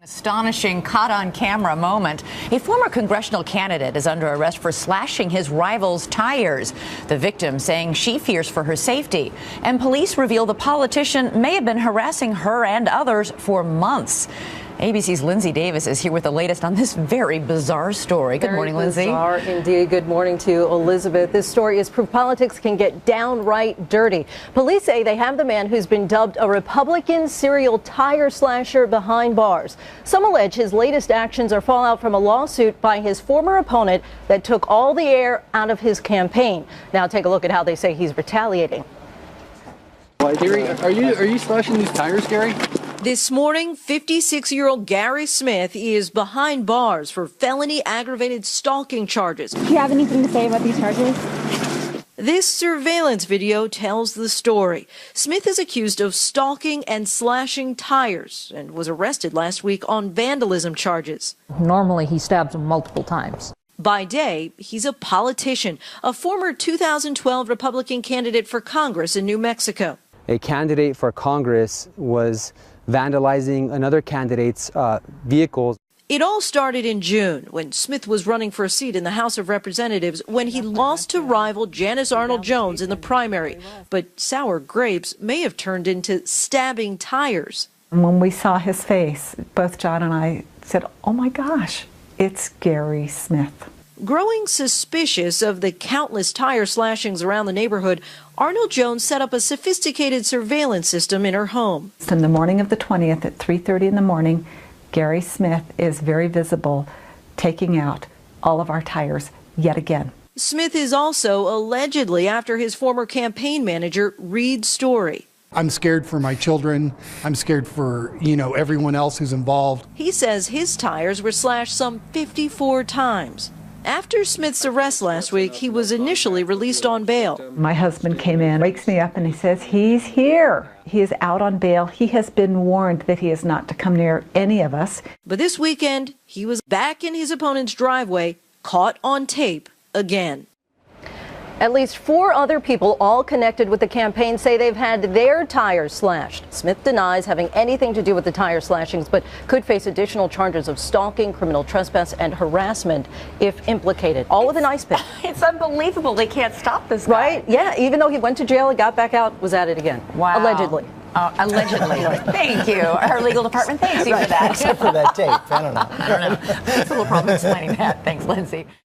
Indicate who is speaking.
Speaker 1: Astonishing caught-on-camera moment. A former congressional candidate is under arrest for slashing his rival's tires. The victim saying she fears for her safety. And police reveal the politician may have been harassing her and others for months. ABC's Lindsay Davis is here with the latest on this very bizarre story. Good morning, Lindsay.
Speaker 2: Bizarre indeed. Good morning to Elizabeth. This story is proof politics can get downright dirty. Police say they have the man who's been dubbed a Republican serial tire slasher behind bars. Some allege his latest actions are fallout from a lawsuit by his former opponent that took all the air out of his campaign. Now take a look at how they say he's retaliating.
Speaker 3: Gary, are you slashing these tires, Gary?
Speaker 4: This morning, 56-year-old Gary Smith is behind bars for felony aggravated stalking charges.
Speaker 5: Do you have anything to say about these charges?
Speaker 4: This surveillance video tells the story. Smith is accused of stalking and slashing tires and was arrested last week on vandalism charges.
Speaker 6: Normally, he stabs them multiple times.
Speaker 4: By day, he's a politician, a former 2012 Republican candidate for Congress in New Mexico.
Speaker 7: A candidate for Congress was vandalizing another candidate's vehicles.
Speaker 4: It all started in June when Smith was running for a seat in the House of Representatives when he lost to rival Janice Arnold Jones in the primary. But sour grapes may have turned into stabbing tires.
Speaker 8: When we saw his face, both John and I said, "Oh my gosh, it's Gary Smith."
Speaker 4: Growing suspicious of the countless tire slashings around the neighborhood, Arnold Jones set up a sophisticated surveillance system in her home.
Speaker 8: In the morning of the 20th at 3:30 in the morning, Gary Smith is very visible taking out all of our tires yet again.
Speaker 4: Smith is also allegedly after his former campaign manager, Reed Story.
Speaker 9: I'm scared for my children. I'm scared for, everyone else who's involved.
Speaker 4: He says his tires were slashed some 54 times. After Smith's arrest last week, he was initially released on bail.
Speaker 8: My husband came in, wakes me up, and he says, "He's here. He is out on bail. He has been warned that he is not to come near any of us."
Speaker 4: But this weekend, he was back in his opponent's driveway, caught on tape again.
Speaker 2: At least 4 other people, all connected with the campaign, say they've had their tires slashed. Smith denies having anything to do with the tire slashings, but could face additional charges of stalking, criminal trespass, and harassment if implicated. All with an ice pick.
Speaker 1: It's unbelievable. They can't stop this guy.
Speaker 2: Right? Yeah, even though he went to jail and got back out, was at it again.
Speaker 1: Wow.
Speaker 2: Allegedly.
Speaker 1: Allegedly. Thank you. Our legal department thanks you for that.
Speaker 10: Except for that tape. I don't know.
Speaker 1: I don't know. It's a little problem explaining that. Thanks, Lindsay.